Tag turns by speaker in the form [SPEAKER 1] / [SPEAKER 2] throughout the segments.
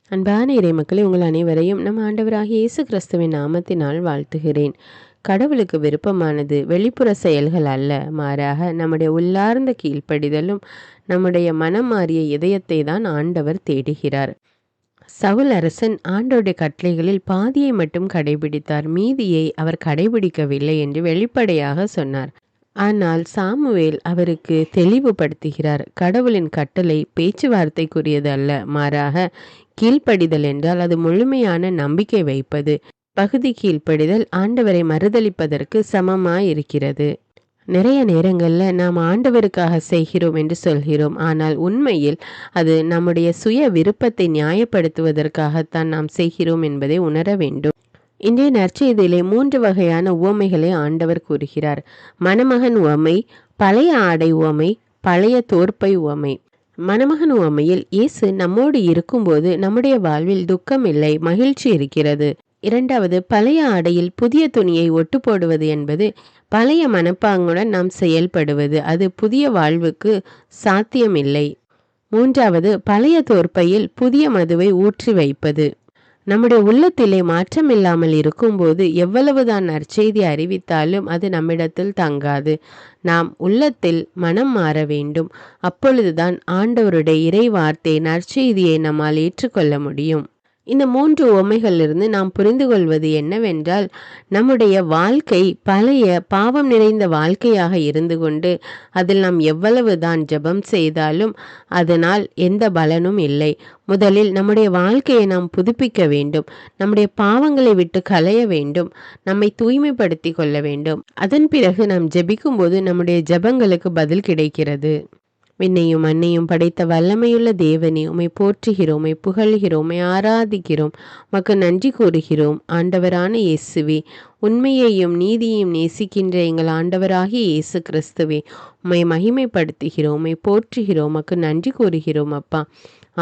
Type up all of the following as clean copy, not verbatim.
[SPEAKER 1] அன்பான இறைமக்களே, உங்கள் அனைவரையும் நம் ஆண்டவராகிய இயேசு கிறிஸ்துவின் நாமத்தினால் வாழ்த்துகிறேன். கடவுளுக்கு விருப்பமானது வெளிப்புற செயல்கள் அல்ல, மாறாக நம்முடைய உள்ளார்ந்த கீழ்ப்படிதலும் நம்முடைய மனம் மாறிய இதயத்தை தான் ஆண்டவர் தேடுகிறார். சவுல் அரசன் ஆண்டவருடைய கட்டளைகளில் பாதியை மட்டும் கடைபிடித்தார், மீதியை அவர் கடைபிடிக்கவில்லை என்று வெளிப்படையாக சொன்னார். ஆனால் சாமுவேல் அவருக்கு தெளிவுபடுத்துகிறார். கடவுளின் கட்டளை பேச்சுவார்த்தைக்குரியது அல்ல, மாறாக கீழ்ப்படிதல் என்றால் அது முழுமையான நம்பிக்கை வைப்பது. பகுதி கீழ்ப்படிதல் ஆண்டவரை மறுதலிப்பதற்கு சமமாயிருக்கிறது. நிறைய நேரங்கள்ல நாம் ஆண்டவருக்காக செய்கிறோம் என்று சொல்கிறோம், ஆனால் உண்மையில் அது நம்முடைய சுய விருப்பத்தை நியாயப்படுத்துவதற்காகத்தான் நாம் செய்கிறோம் என்பதை உணர வேண்டும். இன்றைய நற்செய்தியிலே 3 வகையான உவமைகளை ஆண்டவர் கூறுகிறார். மணமகன் உவமை, பழைய ஆடை உவமை, பழைய தோற்பை உவமை. மணமகன் உவமையில் இயேசு நம்மோடு இருக்கும்போது நம்முடைய வாழ்வில் துக்கம் இல்லை, மகிழ்ச்சி இருக்கிறது. இரண்டாவது, பழைய ஆடையில் புதிய துணியை ஒட்டு போடுவது என்பது பழைய மனப்பாங்குடன் நாம் செயல்படுவது, அது புதிய வாழ்வுக்கு சாத்தியமில்லை. மூன்றாவது, பழைய தோற்பையில் புதிய மதுவை ஊற்றி வைப்பது. நம்முடைய உள்ளத்திலே மாற்றமில்லாமல் இருக்கும்போது எவ்வளவுதான் நற்செய்தி அறிவித்தாலும் அது நம்மிடத்தில் தங்காது. நாம் உள்ளத்தில் மனம் மாற வேண்டும். அப்பொழுதுதான் ஆண்டவருடைய இறை வார்த்தை நற்செய்தியை நம்மால் ஏற்றுக்கொள்ள முடியும். இந்த 3 உவமைகளிலிருந்து நாம் புரிந்து கொள்வது என்னவென்றால், நம்முடைய வாழ்க்கை பழைய பாவம் நிறைந்த வாழ்க்கையாக இருந்து கொண்டு அதில் நாம் எவ்வளவுதான் ஜெபம் செய்தாலும் அதனால் எந்த பலனும் இல்லை. முதலில் நம்முடைய வாழ்க்கையை நாம் புதுப்பிக்க வேண்டும். நம்முடைய பாவங்களை விட்டு களைய வேண்டும். நம்மை தூய்மைப்படுத்தி கொள்ள வேண்டும். அதன் பிறகு நாம் ஜெபிக்கும்போது நம்முடைய ஜெபங்களுக்கு பதில் கிடைக்கிறது. விண்ணையும் மண்ணையும் படைத்த வல்லமையுள்ள தேவனே, உம்மை போற்றுகிறோம், உம்மை புகழ்கிறோம், உம்மை ஆராதிக்கிறோம், உமக்கு நன்றி கூறுகிறோம். ஆண்டவரான இயேசுவே, உண்மையையும் நீதியையும் நேசிக்கின்ற எங்கள் ஆண்டவராகிய இயேசு கிறிஸ்துவே, உம்மை மகிமைப்படுத்துகிறோம், உம்மை போற்றுகிறோம், உமக்கு நன்றி கூறுகிறோம். அப்பா,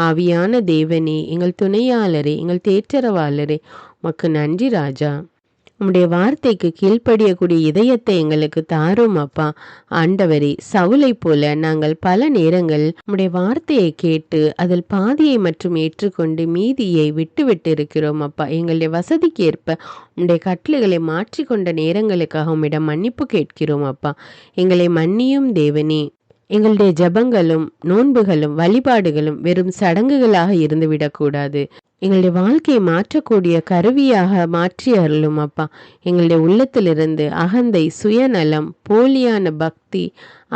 [SPEAKER 1] ஆவியான தேவனே, எங்கள் துணையாளரே, எங்கள் தேற்றரவாளரே, உமக்கு நன்றி ராஜா. உம்முடைய வார்த்தைக்கு கீழ்ப்படியக்கூடிய இதயத்தை எங்களுக்கு தாரும் அப்பா. ஆண்டவரே, சவுலை போல நாங்கள் பல நேரங்கள் உம்முடைய வார்த்தையை கேட்டு அதில் பாதியை மற்றும் ஏற்றுக்கொண்டு மீதியை விட்டு இருக்கிறோம் அப்பா. எங்களுடைய வசதிக்கு ஏற்ப உம்முடைய கட்டளைகளை மாற்றிக்கொண்ட நேரங்களுக்காக உம்மிடம் மன்னிப்பு கேட்கிறோம் அப்பா. எங்களை மன்னியும் தேவனே. எங்களுடைய ஜபங்களும் நோன்புகளும் வழிபாடுகளும் வெறும் சடங்குகளாக இருந்துவிடக்கூடாது. எங்களுடைய வாழ்க்கையை மாற்றக்கூடிய கருவியாக மாற்றி அருளும் அப்பா. எங்களுடைய உள்ளத்திலிருந்து அகந்தை, சுயநலம், போலியான பக்தி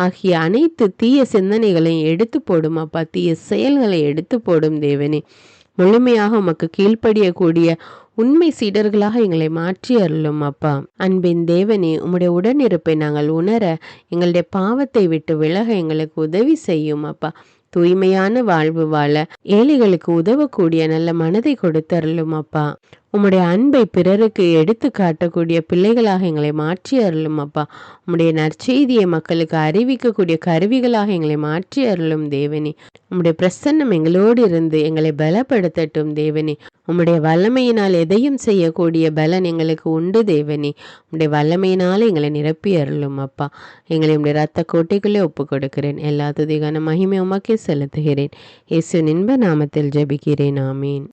[SPEAKER 1] ஆகிய அனைத்து தீய சிந்தனைகளையும் எடுத்து போடும் அப்பா. தீய செயல்களை எடுத்து போடும் தேவனே. முழுமையாக உமக்கு கீழ்ப்படியக்கூடிய உண்மை சீடர்களாக எங்களை மாற்றி அருளும் அப்பா. அன்பின் தேவனே, உம்முடைய உடனிருப்பை நாங்கள் உணர, எங்களுடைய பாவத்தை விட்டு விலக எங்களுக்கு உதவி செய்யும் அப்பா. தூய்மையான வாழ்வு வாழ ஏழைகளுக்கு உதவக்கூடிய நல்ல மனதை கொடுத்தருளும் அப்பா. உம்முடைய அன்பை பிறருக்கு எடுத்து காட்டக்கூடிய பிள்ளைகளாக எங்களை மாற்றி அருளும் அப்பா. உம்முடைய நற்செய்தியை மக்களுக்கு அறிவிக்கக்கூடிய கருவிகளாக எங்களை மாற்றி அருளும் தேவனே. உம்முடைய பிரசன்னம் எங்களோடு இருந்து எங்களை பலப்படுத்தட்டும் தேவனே. உம்முடைய வல்லமையினால் எதையும் செய்யக்கூடிய பலன் எங்களுக்கு உண்டு தேவனே. உம்முடைய வல்லமையினால எங்களை நிரப்பி அருளும் அப்பா. எங்களை உம்முடைய இரத்த கோட்டைக்குள்ளே ஒப்பு கொடுக்கிறேன். எல்லா துதிக்கான மகிமை உமக்கே செலுத்துகிறேன். இயேசுவின் இன்ப நாமத்தில் ஜெபிக்கிறேன். ஆமீன்.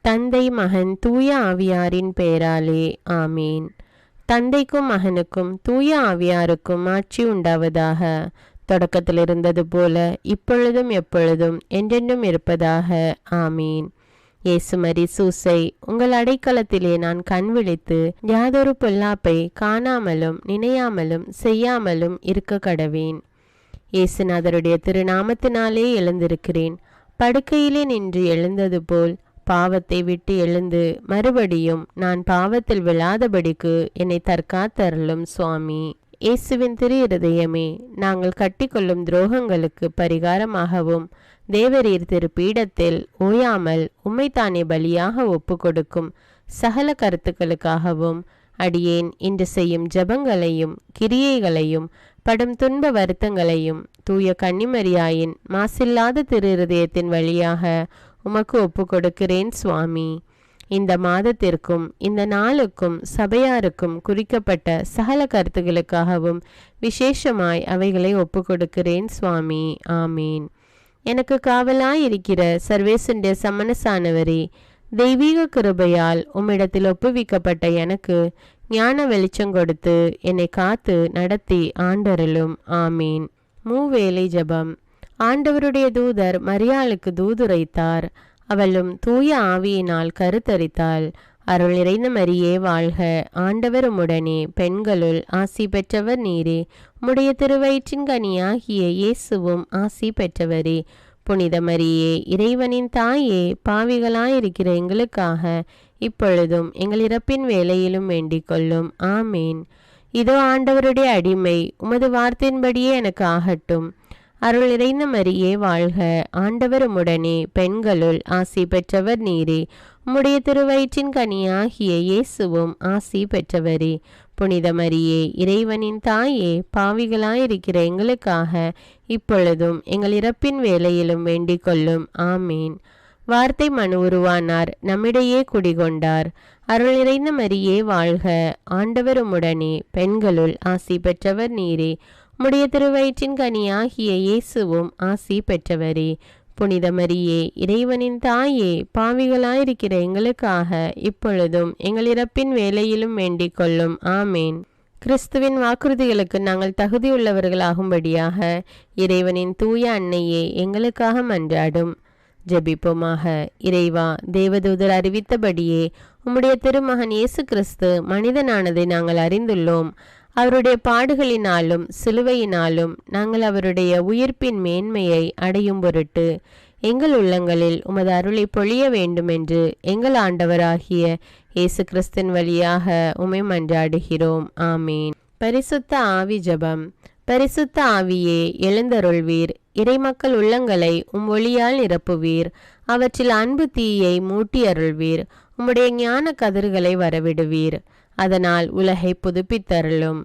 [SPEAKER 2] தந்தை, மகன், தூய ஆவியாரின் பெயராலே ஆமீன். தந்தைக்கும் மகனுக்கும் தூய ஆவியாருக்கும் ஆட்சி உண்டாவதாக. தொடக்கத்தில் இருந்தது போல இப்பொழுதும் எப்பொழுதும் என்றென்றும் இருப்பதாக. ஆமீன். இயேசுமரி சூசை, உங்கள் அடைக்கலத்திலே நான் கண் விழித்து யாதொரு பொல்லாப்பை காணாமலும் நினையாமலும் செய்யாமலும் இருக்க கடவேன். இயேசுநாதருடைய திருநாமத்தினாலே எழுந்திருக்கிறேன். படுக்கையிலே நின்று எழுந்தது போல் பாவத்தை விட்டு எழுந்து மறுபடியும் நான் பாவத்தில் விழாதபடிக்கு என்னை தற்காத்தருளும் சுவாமி. இயேசுவின் திரு இருதயமே, நாங்கள் கட்டிக்கொள்ளும் துரோகங்களுக்கு பரிகாரமாகவும் தேவரீர் திரு பீடத்தில் ஓயாமல் உம்மைத்தானே பலியாக ஒப்பு கொடுக்கும் சகல கருத்துக்களுக்காகவும் அடியேன் இன்று செய்யும் ஜபங்களையும் கிரியைகளையும் படும் துன்ப வருத்தங்களையும் தூய கன்னிமரியாயின் மாசில்லாத திரு இருதயத்தின் வழியாக உமக்கு ஒப்பு கொடுக்கிறேன் சுவாமி. இந்த மாதத்திற்கும் இந்த நாளுக்கும் சபையாருக்கும் குறிக்கப்பட்ட சகல கருத்துகளுக்காகவும் விசேஷமாய் அவைகளை ஒப்பு கொடுக்கிறேன் சுவாமி. ஆமீன். எனக்கு காவலாயிருக்கிற சர்வேசனுடைய சமனசானவரே, தெய்வீக கிருபையால் உம்மிடத்தில் ஒப்புவிக்கப்பட்ட எனக்கு ஞான வெளிச்சம் கொடுத்து என்னை காத்து நடத்தி ஆண்டருளும். ஆமீன். மூவேளை ஜெபம். ஆண்டவருடைய தூதர் மரியாளுக்கு தூதுரைத்தார். அவளும் தூய ஆவியினால் கருத்தரித்தாள். அருள் நிறைந்த மரியே வாழ்க, ஆண்டவர் உம்முடனே, பெண்களுள் ஆசி பெற்றவர் நீரே. உம்முடைய திருவயிற்றின் கனியாகிய இயேசுவும் ஆசி பெற்றவரே. புனித மரியே, இறைவனின் தாயே, பாவிகளாயிருக்கிற எங்களுக்காக இப்பொழுதும் எங்கள் இறப்பின் வேளையிலும் வேண்டிக் கொள்ளும். ஆமீன். இதோ ஆண்டவருடைய அடிமை, உமது வார்த்தையின்படியே எனக்கு ஆகட்டும். அருள் நிறைந்த மரியே வாழ்க, ஆண்டவர் உம்முடனே, பெண்களுள் ஆசி பெற்றவர் நீரே. உம்முடைய திருவயிற்றின் கனியாகிய இயேசுவும் ஆசி பெற்றவரே. புனித மரியே, இறைவனின் தாயே, பாவிகளாயிருக்கிற எங்களுக்காக இப்பொழுதும் எங்கள் இறப்பின் வேளையிலும் வேண்டிக் கொள்ளும். ஆமீன். வார்த்தை மனு உருவானார், நம்மிடையே குடிகொண்டார். அருள் நிறைந்த மரியே வாழ்க, ஆண்டவர் உம்முடனே, பெண்களுள் ஆசி பெற்றவர் நீரே. உம்முடைய திருவயிற்றின் கனியாகிய இயேசுவும் ஆசி பெற்றவரே. புனித மரியே, இறைவனின் தாயே, பாவிகளாயிருக்கிற எங்களுக்காக இப்பொழுதும் எங்கள் இறப்பின் வேளையிலும் வேண்டிக் கொள்ளும். ஆமேன். கிறிஸ்துவின் வாக்குறுதிகளுக்கு நாங்கள் தகுதியுள்ளவர்களாகும்படியாக இறைவனின் தூய அன்னையே எங்களுக்காக மன்றாடும். ஜெபிப்போமாக. இறைவா, தேவதூதர் அறிவித்தபடியே உம்முடைய திருமகன் இயேசு கிறிஸ்து மனிதனானதை நாங்கள் அறிந்துள்ளோம். அவருடைய பாடுகளினாலும் சிலுவையினாலும் நாங்கள் அவருடைய உயிர்ப்பின் மேன்மையை அடையும் பொருட்டு எங்கள் உள்ளங்களில் உமது அருளை பொழிய வேண்டுமென்று எங்கள் ஆண்டவராகிய இயேசு கிறிஸ்தின் வழியாக உம்மை மன்றாடுகிறோம். ஆமீன். பரிசுத்த ஆவி ஜெபம். பரிசுத்த ஆவியே, எழுந்தருள்வீர். இறைமக்கள் உள்ளங்களை உம் ஒளியால் நிரப்புவீர். அவற்றில் அன்பு தீயை மூட்டி அருள்வீர். உம்முடைய ஞான கதிர்களை வரவிடுவீர். அதனால் உலகை புதுப்பித்தருளும்.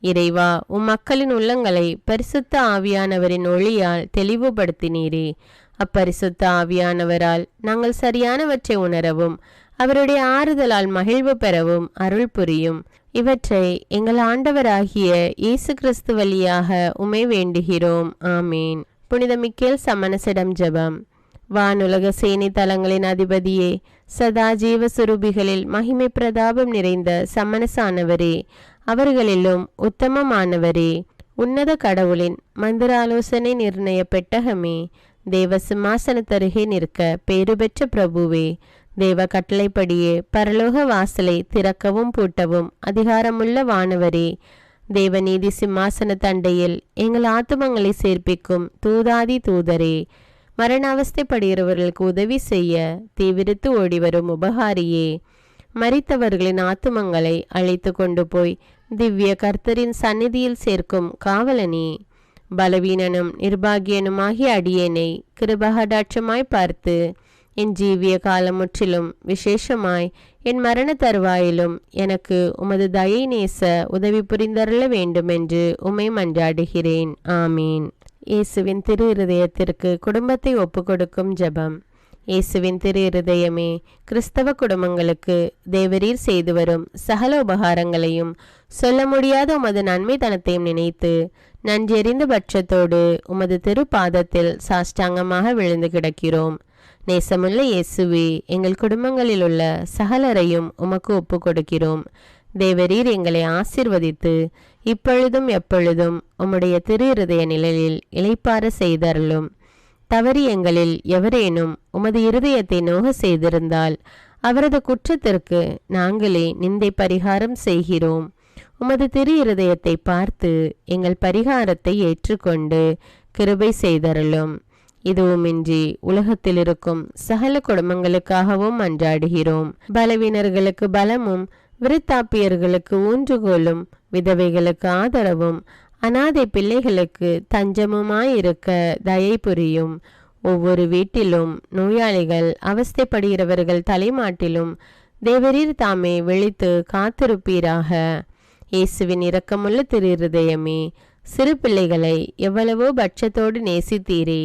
[SPEAKER 2] இறைவா, உம் மக்களின் உள்ளங்களை பரிசுத்த ஆவியானவரின் ஒளியால் தெளிவுபடுத்தினீரே. அப்பரிசுத்த ஆவியானவரால் நாங்கள் சரியானவற்றை உணரவும் அவருடைய ஆறுதலால் மகிழ்வு பெறவும் அருள் புரியும். இவற்றை எங்கள் ஆண்டவராகிய இயேசு கிறிஸ்து வழியாக உம்மை வேண்டுகிறோம். ஆமீன். புனித மிக்கேல் சமணசிடம் ஜெபம். வானுலக சேனை தலங்களின் அதிபதியே, சதா ஜீவ சுரூபிகளில் மகிமை பிரதாபம் நிறைந்த சமணசானவரே, அவர்களிலும் உத்தமமானவரே, உன்னத கடவுளின் மந்திராலோசனை நிர்ணய பெட்டகமே, தேவ சிம்மாசனத்தருகே நிற்க பேறு பெற்ற பிரபுவே, தேவ கட்டளைப்படியே பரலோக வாசலை திறக்கவும் பூட்டவும் அதிகாரமுள்ள வானவரே, தேவநீதி சிம்மாசன தண்டையில் எங்கள் ஆத்துமங்களை சேர்ப்பிக்கும் தூதாதி தூதரே, மரண அவஸ்தைப்படுகிறவர்களுக்கு உதவி செய்ய தீவிரித்து ஓடிவரும் உபகாரியே, மரித்தவர்களின் ஆத்துமங்களை அழைத்து கொண்டு போய் திவ்ய கர்த்தரின் சந்நிதியில் சேர்க்கும் காவலனே, பலவீனனும் நிர்பாகியனுமாகிய அடியேனை கிருபகடாட்சமாய் பார்த்து என் ஜீவிய காலம் முற்றிலும் விசேஷமாய் என் மரண தருவாயிலும் எனக்கு உமது தயை நேச உதவி புரிந்தருள வேண்டுமென்று உம்மை மன்றாடுகிறேன். ஆமீன். இயேசுவின் திரு இருதயத்திற்கு குடும்பத்தை ஒப்புக்கொடுக்கும் ஜெபம். இயேசுவின் திரு இருதயமே, கிறிஸ்தவ குடும்பங்களுக்கு தேவரீர் செய்து வரும் சகல உபகாரங்களையும் சொல்ல முடியாத உமது நன்மைத்தனத்தையும் நினைத்து நன்றெறிந்த பட்சத்தோடு உமது திரு பாதத்தில் சாஷ்டாங்கமாக விழுந்து கிடக்கிறோம். நேசமுள்ள இயேசுவே, எங்கள் குடும்பங்களில் உள்ள சகலரையும் உமக்கு ஒப்பு கொடுக்கிறோம். தேவரீர் எங்களை ஆசீர்வதித்து இப்பொழுதும் எப்பொழுதும் உம்முடைய திரு இருதய நிழலில் இளைப்பாற செய்தருளும். தவறி எங்களில் எவரேனும் உமது இருதயத்தை நோக செய்திருந்தால் அவரது குற்றத்திற்கு நாங்களே நிந்தை பரிகாரம் செய்கிறோம். உமது திரு இருதயத்தை பார்த்து எங்கள் பரிகாரத்தை ஏற்றுக்கொண்டு கிருபை செய்தருளும். இதுவுமின்றி உலகத்தில் இருக்கும் சகல குடும்பங்களுக்காகவும் மன்றாடுகிறோம். பலவீனர்களுக்கு பலமும், விருத்தாப்பியர்களுக்கு ஊன்றுகோலும், விதவைகளுக்கு ஆதரவும், அனாதை பிள்ளைகளுக்கு தஞ்சமுமாயிருக்க தயை புரியும். ஒவ்வொரு வீட்டிலும் நோயாளிகள் அவஸ்தைப்படுகிறவர்கள் தலைமாட்டிலும் தேவரீர் தாமே விழித்து காத்திருப்பீராக. இயேசுவின் இரக்கமுள்ள திரு இருதயமே, சிறு பிள்ளைகளை எவ்வளவோ பட்சத்தோடு நேசித்தீரே.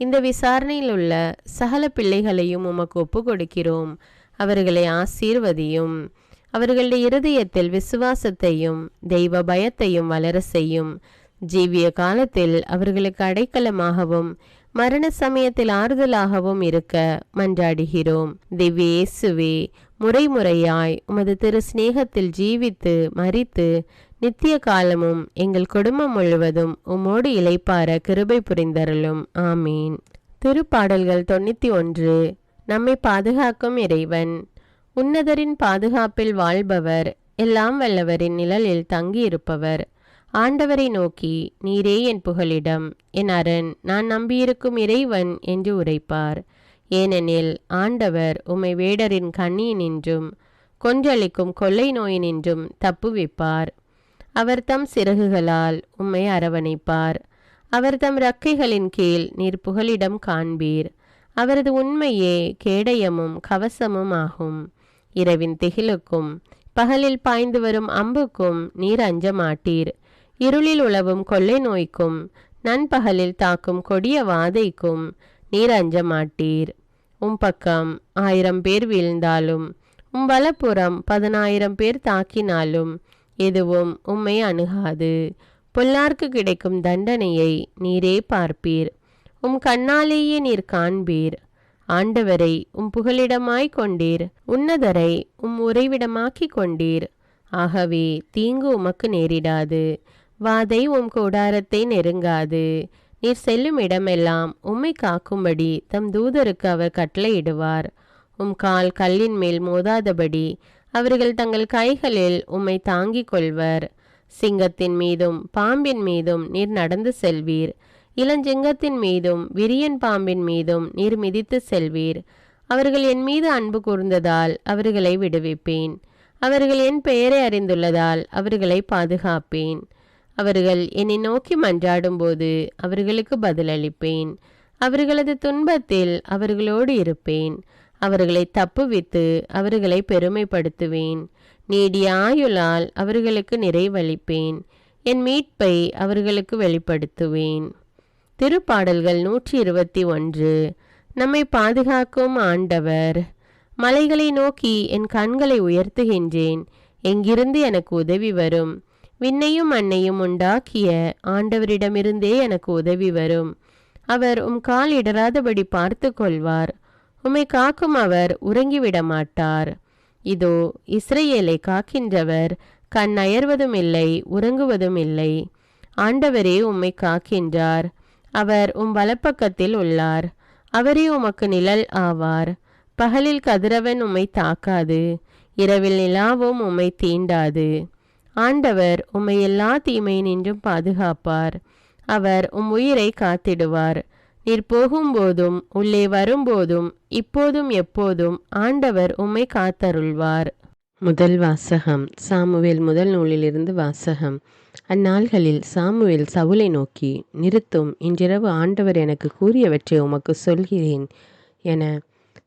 [SPEAKER 2] இந்த விசாரணையில் உள்ள சகல பிள்ளைகளையும் உமக்கு ஒப்பு கொடுக்கிறோம். அவர்களை ஆசீர்வதியும். அவர்களுடைய இருதயத்தில் விசுவாசத்தையும் தெய்வ பயத்தையும் வளர செய்யும். ஜீவிய காலத்தில் அவர்களுக்கு அடைக்கலமாகவும் மரண சமயத்தில் ஆறுதலாகவும் இருக்க மன்றாடுகிறோம். திவ்ய இயேசுவே, முறைமுறையாய் உமது திரு சிநேகத்தில் ஜீவித்து மரித்து நித்திய காலமும் எங்கள் குடும்பம் முழுவதும் உம்மோடு இளைப்பார கிருபை புரிந்தருளும். ஆமீன். திருப்பாடல்கள் 91. நம்மை பாதுகாக்கும் இறைவன். உன்னதரின் பாதுகாப்பில் வாழ்பவர், எல்லாம் வல்லவரின் நிழலில் தங்கியிருப்பவர். ஆண்டவரை நோக்கி, நீரே என் புகலிடம், என் அரண், நான் நம்பியிருக்கும் இறைவன் என்று உரைப்பார். ஏனெனில் ஆண்டவர் உம்மை வேடரின் கண்ணியினின்றும் கொன்றளிக்கும் கொள்ளை நோயினின்றும் தப்புவிப்பார். அவர் தம் சிறகுகளால் உம்மை அரவணைப்பார். அவர் தம் இறக்கைகளின் கீழ் நீர் புகலிடம் காண்பீர். அவரது உண்மையே கேடயமும் கவசமும் ஆகும். இரவின் திகிலுக்கும் பகலில் பாய்ந்து வரும் அம்புக்கும் நீர் அஞ்ச மாட்டீர். இருளில் உலவும் கொள்ளை நோய்க்கும் நண்பகலில் தாக்கும் கொடிய வாதைக்கும் நீர் அஞ்ச மாட்டீர். உம் பக்கம் 1000 பேர் வீழ்ந்தாலும் உம் வலப்புறம் 10,000 பேர் தாக்கினாலும் எதுவும் உம்மை அணுகாது. பொல்லார்க்கு கிடைக்கும் தண்டனையை நீரே பார்ப்பீர். உம் கண்ணாலேயே நீர் காண்பீர். ஆண்டவரை உம் புகலிடமாய் கொண்டீர். உன்னதரை உம் உறைவிடமாக்கிக் கொண்டீர். ஆகவே தீங்கு உமக்கு நேரிடாது. வாதை உம் கூடாரத்தை நெருங்காது. நீர் செல்லும் இடமெல்லாம் உம்மை காக்கும்படி தம் தூதருக்கு அவர் கட்டளையிடுவார். உம் கால் கல்லின் மேல் மோதாதபடி அவர்கள் தங்கள் கைகளில் உம்மை தாங்கிக் கொள்வர். சிங்கத்தின் மீதும் பாம்பின் மீதும் நீர் நடந்து செல்வீர். இளஞ்சிங்கத்தின் மீதும் விரியன் பாம்பின் மீதும் நீர் மிதித்து செல்வீர். அவர்கள் என் மீது அன்பு கூர்ந்ததால் அவர்களை விடுவிப்பேன். அவர்கள் என் பெயரை அறிந்துள்ளதால் அவர்களை பாதுகாப்பேன். அவர்கள் என்னை நோக்கி மன்றாடும்போது அவர்களுக்கு பதிலளிப்பேன். அவர்களது துன்பத்தில் அவர்களோடு இருப்பேன். அவர்களை தப்புவித்து அவர்களை பெருமைப்படுத்துவேன். நீடிய ஆயுளால் அவர்களுக்கு நிறைவளிப்பேன். என் மீட்பை அவர்களுக்கு வெளிப்படுத்துவேன். திருப்பாடல்கள் 121. நம்மை பாதுகாக்கும் ஆண்டவர். மலைகளை நோக்கி என் கண்களை உயர்த்துகின்றேன். எங்கிருந்து எனக்கு உதவி வரும்? விண்ணையும் மண்ணையும் உண்டாக்கிய ஆண்டவரிடமிருந்தே எனக்கு உதவி வரும். அவர் உம் கால் இடராதபடி பார்த்து கொள்வார். உம்மை காக்கும் அவர் உறங்கிவிட மாட்டார். இதோ இஸ்ரவேலை காக்கின்றவர் கண் அயர்வதும் இல்லை, உறங்குவதும் இல்லை. ஆண்டவரே உம்மை காக்கின்றார். அவர் உம் வலப்பக்கத்தில் உள்ளார். அவரே உமக்கு நிழல் ஆவார். பகலில் கதிரவன் உம்மை தாக்காது. இரவில் நிலாவும் உம்மை தீண்டாது. ஆண்டவர் உம்மை எல்லா தீமையினின்றும் பாதுகாப்பார். அவர் உம் உயிரை காத்திடுவார். நீர் போகும்போதும் உள்ளே வரும்போதும் இப்போதும் எப்போதும் ஆண்டவர் உம்மை காத்தருள்வார்.
[SPEAKER 1] முதல் வாசகம். சாமுவேல் முதல் நூலிலிருந்து வாசகம். அந்நாள்களில் சாமுவேல் சவுலை நோக்கி, நிறுத்தும், இன்றிரவு ஆண்டவர் எனக்கு கூறியவற்றை உமக்கு சொல்கிறேன் என.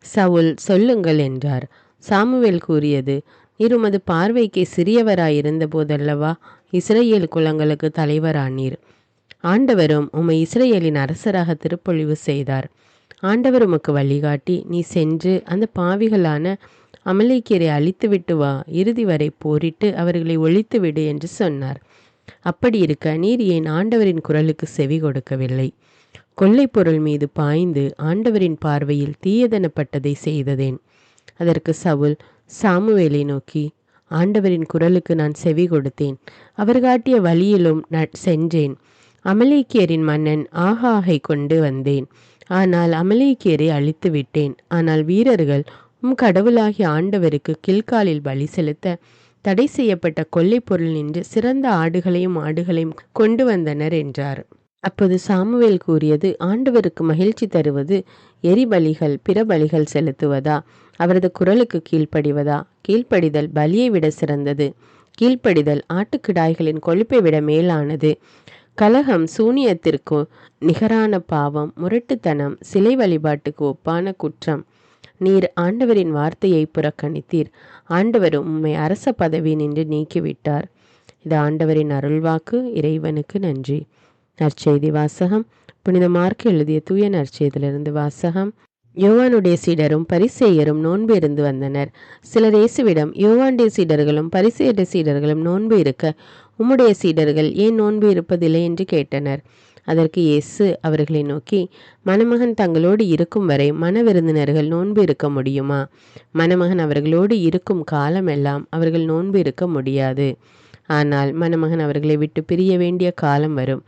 [SPEAKER 1] சவுல், சொல்லுங்கள் என்றார். சாமுவேல் கூறியது, நீர் உமது பார்வைக்கு சிறியவராயிருந்த போதல்லவா இஸ்ரவேல் குலங்களுக்கு தலைவரானீர். ஆண்டவரும் உம்மை இஸ்ரவேலின் அரசராக திருப்பொழிவு செய்தார். ஆண்டவர் உமக்கு வழிகாட்டி, நீ சென்று அந்த பாவிகளான அமலேக்கியரை அழித்துவிட்டு வா, இறுதி வரை போரிட்டு அவர்களை ஒழித்துவிடு என்று சொன்னார். அப்படி இருக்க நீர் ஏன் ஆண்டவரின் குரலுக்கு செவி கொடுக்கவில்லை? கொள்ளை பொருள் மீது பாய்ந்து ஆண்டவரின் பார்வையில் தீயதனப்பட்டதை செய்ததேன்? அதற்கு சவுல் சாமுவேலை நோக்கி, ஆண்டவரின் குரலுக்கு நான் செவி கொடுத்தேன். அவர் காட்டிய வழியிலும் சென்றேன். அமலேக்கியரின் மன்னன் ஆகாகை கொண்டு வந்தேன். ஆனால் அமலேக்கியரை அழித்து விட்டேன். ஆனால் வீரர்கள் உம் கடவுளாகிய ஆண்டவருக்கு கில்காலில் பலி செலுத்த தடை செய்யப்பட்ட கொள்ளை பொருள் நின்று சிறந்த ஆடுகளையும் ஆடுகளையும் கொண்டு வந்தனர் என்றார். அப்போது சாமுவேல் கூறியது, ஆண்டவருக்கு மகிழ்ச்சி தருவது எரிபலிகள் பிற பலிகள் செலுத்துவதா? அவரது குரலுக்கு கீழ்ப்படிவதா? கீழ்ப்படிதல் பலியை விட சிறந்தது. கீழ்ப்படிதல் ஆட்டுக்கிடாய்களின் கொழுப்பை விட மேலானது. கலகம் சூனியத்திற்கு நிகரான பாவம். முரட்டுத்தனம் சிலை வழிபாட்டுக்கு ஒப்பான குற்றம். நீர் ஆண்டவரின் வார்த்தையை புறக்கணித்தீர். ஆண்டவரும் உம்மை அரச பதவி நின்று நீக்கிவிட்டார். இது ஆண்டவரின் அருள்வாக்கு. இறைவனுக்கு நன்றி. நற்செய்தி வாசகம். புனித மார்க்கு எழுதிய தூய நற்செய்தியிலிருந்து வாசகம். யோவானுடைய சீடரும் பரிசேயரும் நோன்பு இருந்து வந்தனர். சிலர் இயேசுவிடம், யோவானுடைய சீடர்களும் பரிசேயருடைய சீடர்களும் நோன்பு இருக்க உம்முடைய சீடர்கள் ஏன் நோன்பு இருப்பதில்லை என்று கேட்டனர். அதற்கு இயேசு அவர்களை நோக்கி, மணமகன் தங்களோடு இருக்கும் வரை மணவிருந்தினர்கள் நோன்பு இருக்க முடியுமா? மணமகன் அவர்களோடு இருக்கும் காலமெல்லாம் அவர்கள் நோன்பு இருக்க முடியாது. ஆனால் மணமகன் அவர்களை விட்டு பிரிய வேண்டிய காலம் வரும்.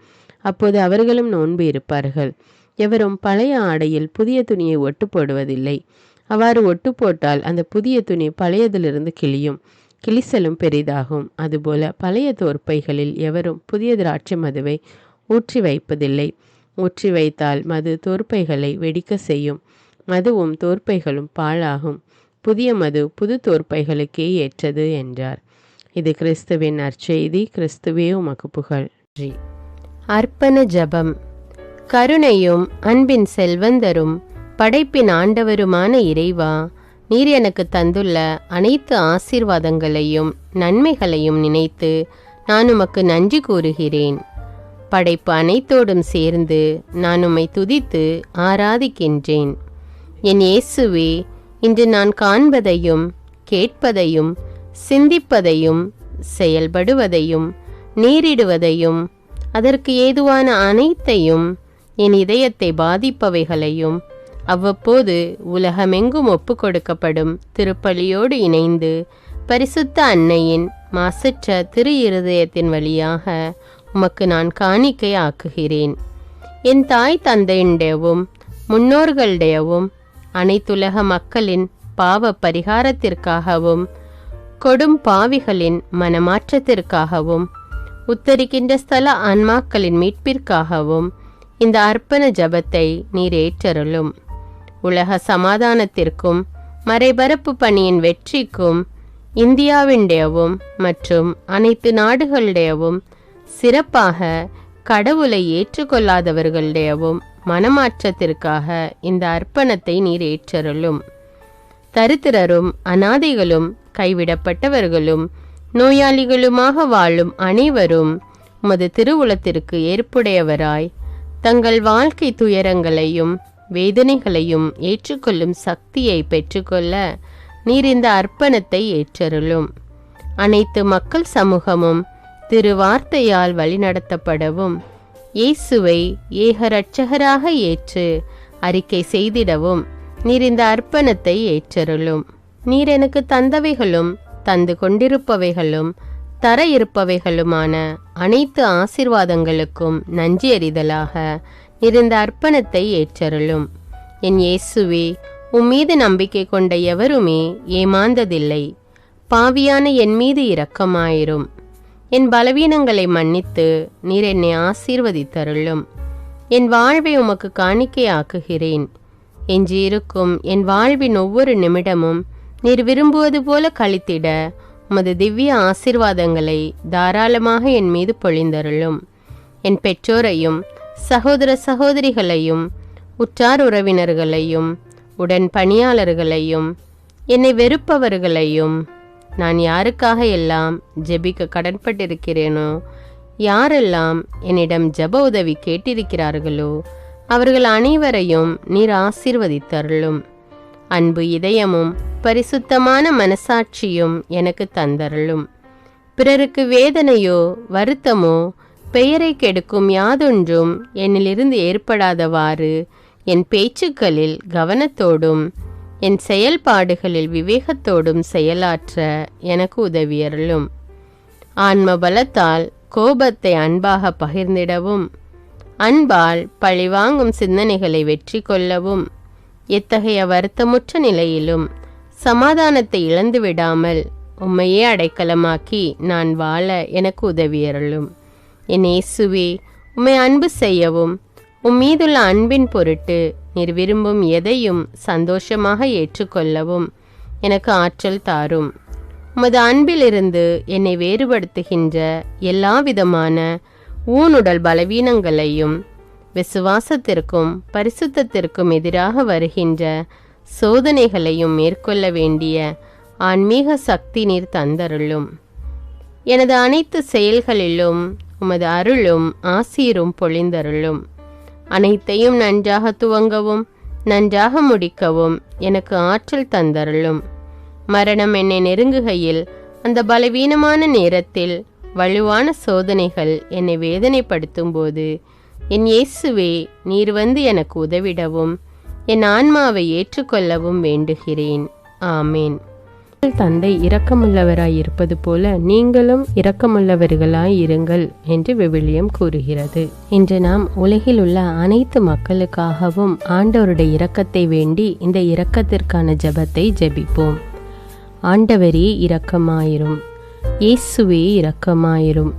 [SPEAKER 1] அப்போது அவர்களும் நோன்பு இருப்பார்கள். எவரும் பழைய ஆடையில் புதிய துணியை ஒட்டு போடுவதில்லை. அவ்வாறு ஒட்டு போட்டால் அந்த புதிய துணி பழையதிலிருந்து கிழியும், கிழிசலும் பெரிதாகும். அதுபோல பழைய தோற்பைகளில் எவரும் புதிய திராட்சை மதுவை ஊற்றி வைப்பதில்லை. ஊற்றி வைத்தால் மது தோற்பைகளை வெடிக்க செய்யும், மதுவும் தோற்பைகளும் பாழாகும். புதிய மது புது தோற்பைகளுக்கே ஏற்றது என்றார். இது கிறிஸ்துவின் நற்செய்தி. கிறிஸ்துவே உமக்கு புகழ்.
[SPEAKER 2] அர்ப்பண ஜெபம். கருணையும் அன்பின் செல்வந்தரும் படைப்பின் ஆண்டவருமான இறைவா, நீர் எனக்கு தந்துள்ள அனைத்து ஆசீர்வாதங்களையும் நன்மைகளையும் நினைத்து நான் உமக்கு நன்றி கூறுகிறேன். படைப்பு அனைத்தோடும் சேர்ந்து நான் உம்மை துதித்து ஆராதிக்கின்றேன். என் இயேசுவே, இன்று நான் காண்பதையும் கேட்பதையும் சிந்திப்பதையும் செயல்படுவதையும் நேரிடுவதையும் அதற்கு ஏதுவான அனைத்தையும் என் இதயத்தை பாதிப்பவைகளையும் அவ்வப்போது உலகமெங்கும் ஒப்பு கொடுக்கப்படும் திருப்பலியோடு இணைந்து பரிசுத்த அன்னையின் மாசற்ற திரு இருதயத்தின் வழியாக உமக்கு நான் காணிக்கை ஆக்குகிறேன். என் தாய் தந்தையுடையவும் முன்னோர்களுடையவும் அனைத்துலக மக்களின் பாவ பரிகாரத்திற்காகவும் கொடும் பாவிகளின் மனமாற்றத்திற்காகவும் உத்தரிக்கின்ற ஸ்தல ஆன்மாக்களின் மீட்பிற்காகவும் இந்த அர்ப்பண ஜபத்தை நீர் ஏற்றருளும். உலக சமாதானத்திற்கும் மறைபரப்பு பணியின் வெற்றிக்கும் இந்தியாவினுடையவும் மற்றும் அனைத்து நாடுகளுடையவும் சிறப்பாக கடவுளை ஏற்றுக்கொள்ளாதவர்களுடையவும் மனமாற்றத்திற்காக இந்த அர்ப்பணத்தை நீர் ஏற்றருளும். தரித்திரரும் அனாதைகளும் கைவிடப்பட்டவர்களும் நோயாளிகளுமாக வாழும் அனைவரும் உமது திருவுளத்திற்கு ஏற்புடையவராய் தங்கள் வாழ்க்கை துயரங்களையும் வேதனைகளையும் ஏற்றுக்கொள்ளும் சக்தியை பெற்றுக்கொள்ள நீர் இந்த அர்ப்பணத்தை ஏற்றருளும். அனைத்து மக்கள் சமூகமும் திருவார்த்தையால் வழிநடத்தப்படவும் இயேசுவை ஏக இரட்சகராக ஏற்று அறிக்கை செய்திடவும் நீர் இந்த அர்ப்பணத்தை ஏற்றருளும். நீர் எனக்கு தந்தவைகளும் தந்து கொண்டிருப்பவைகளும் தர இருப்பவைகளுமான அனைத்து ஆசீர்வாதங்களுக்கும் நன்றி அறிதலாக நீர் இந்த அர்ப்பணத்தை ஏற்றருளும். என் இயேசுவே, உம்மீது நம்பிக்கை கொண்ட எவருமே ஏமாந்ததில்லை. பாவியான என் மீது இரக்கமாயிரும். என் பலவீனங்களை மன்னித்து நீர் என்னை ஆசீர்வதித்தருளும். என் வாழ்வை உமக்கு காணிக்கையாக்குகிறேன். எஞ்சியிருக்கும் என் வாழ்வின் ஒவ்வொரு நிமிடமும் நீர் விரும்புவது போல கழித்திட உமது திவ்ய ஆசீர்வாதங்களை தாராளமாக என் மீது பொழிந்தருளும். என் பெற்றோரையும் சகோதர சகோதரிகளையும் உற்றார் உறவினர்களையும் உடன் பணியாளர்களையும் என்னை வெறுப்பவர்களையும் நான் யாருக்காக எல்லாம் ஜெபிக்க கடன்பட்டிருக்கிறேனோ, யாரெல்லாம் என்னிடம் ஜெப உதவி கேட்டிருக்கிறார்களோ அவர்கள் அனைவரையும் நீர் ஆசீர்வதித்தருளும். அன்பு இதயமும் பரிசுத்தமான மனசாட்சியும் எனக்கு தந்தருளும். பிறருக்கு வேதனையோ வருத்தமோ பெயரை கெடுக்கும் யாதொன்றும் என்னிலிருந்து ஏற்படாதவாறு என் பேச்சுக்களில் கவனத்தோடும் என் செயல்பாடுகளில் விவேகத்தோடும் செயலாற்ற எனக்கு உதவியருளும். ஆன்ம பலத்தால் கோபத்தை அன்பாக பகிர்ந்திடவும் அன்பால் பழிவாங்கும் சிந்தனைகளை வெற்றி கொள்ளவும் எத்தகைய வருத்தமுற்ற நிலையிலும் சமாதானத்தை இழந்து விடாமல் உம்மையே அடைக்கலமாக்கி நான் வாழ எனக்கு உதவியருளும். என் இயேசுவே, உம்மை அன்பு செய்யவும் உம்மீதுள்ள அன்பின் பொருட்டு நீர் விரும்பும் எதையும் சந்தோஷமாக ஏற்றுக்கொள்ளவும் எனக்கு ஆற்றல் தாரும். உமது அன்பிலிருந்து என்னை வேறுபடுத்துகின்ற எல்லா விதமான ஊனுடல் பலவீனங்களையும் விசுவாசத்திற்கும் பரிசுத்தத்திற்கும் எதிராக வருகின்ற சோதனைகளையும் மேற்கொள்ள வேண்டிய ஆன்மீக சக்தி நீர் தந்தருளும். எனது அனைத்து செயல்களிலும் உமது அருளும் ஆசீரும் பொழிந்தருளும். அனைத்தையும் நன்றாக துவங்கவும் நன்றாக முடிக்கவும் எனக்கு ஆற்றல் தந்தருளும். மரணம் என்னை நெருங்குகையில் அந்த பலவீனமான நேரத்தில் வலுவான சோதனைகள் என்னை வேதனைப்படுத்தும் போது என் இயேசுவே, நீர் வந்து எனக்கு உதவிடவும் என் ஆன்மாவை ஏற்றுக்கொள்ளவும் வேண்டுகிறேன். ஆமேன்.
[SPEAKER 1] தந்தை இரக்கமுள்ளவராய் இருப்பது போல நீங்களும் இரக்கமுள்ளவர்களாய் இருங்கள் என்று விவிலியம் கூறுகிறது.
[SPEAKER 2] இன்று நாம் உலகில் உள்ள அனைத்து மக்களுக்காகவும் ஆண்டவருடைய இரக்கத்தை வேண்டி இந்த இரக்கத்திற்கான ஜெபத்தை ஜெபிப்போம். ஆண்டவரே இரக்கமாயிரும். இயேசுவே இரக்கமாயிரும்.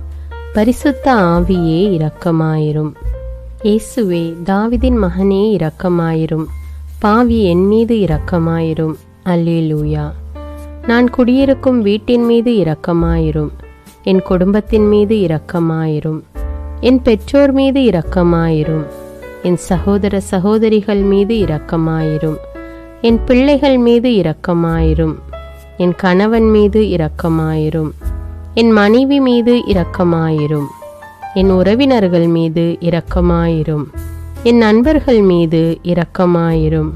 [SPEAKER 2] பரிசுத்த ஆவியே இரக்கமாயிரும். இயேசுவே, தாவீதின் மகனே இரக்கமாயிரும். பாவி என் மீது இரக்கமாயிரும். அல்லேலூயா. நான் குடியிருக்கும் வீட்டின் மீது இரக்கமாயிரும். என் குடும்பத்தின் மீது இரக்கமாயிரும். என் பெற்றோர் மீது இரக்கமாயிரும். என் சகோதர சகோதரிகள் மீது இரக்கமாயிரும். என் பிள்ளைகள் மீது இரக்கமாயிரும். என் கணவன் மீது இரக்கமாயிரும். என் மனைவி மீது இரக்கமாயிரும். என் உறவினர்கள் மீது இரக்கமாயிரும். என் நண்பர்கள் மீது இரக்கமாயிரும்.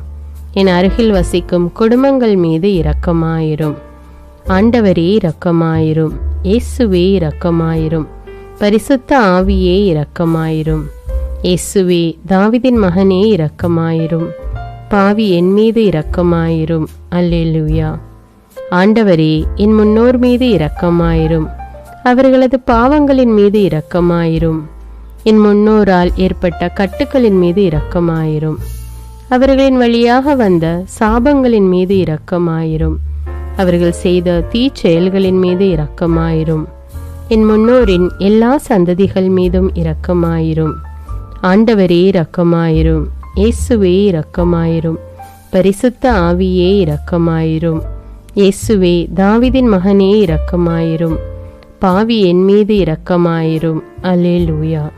[SPEAKER 2] என் அருகில் வசிக்கும் குடும்பங்கள் மீது இரக்கமாயிரும். ஆண்டவரே இரக்கமாயிரும். இயேசுவே இரக்கமாயிரும். பரிசுத்த ஆவியே இரக்கமாயிரும். இயேசுவே, தாவீதின் மகனே இரக்கமாயிரும். பாவி என் மீது இரக்கமாயிரும். அல்லேலூயா. ஆண்டவரே, என் முன்னோர் மீது இரக்கமாயிரும். அவர்களது பாவங்களின் மீது இரக்கமாயிரும். என் முன்னோரால் ஏற்பட்ட கட்டுக்களின் மீது இரக்கமாயிரும். அவர்களின் வழியாக வந்த சாபங்களின் மீது இரக்கமாயிரும். அவர்கள் செய்த தீச்செயல்களின் மீது இரக்கமாயிரும். என் முன்னோரின் எல்லா சந்ததிகள் மீதும் இரக்கமாயிரும். ஆண்டவரே இரக்கமாயிரும். இயேசுவே இரக்கமாயிரும். பரிசுத்த ஆவியே இரக்கமாயிரும். இயேசுவே, தாவீதின் மகனே இரக்கமாயிரும். பாவி என் மீது இரக்கமாயிரும். அல்லேலூயா.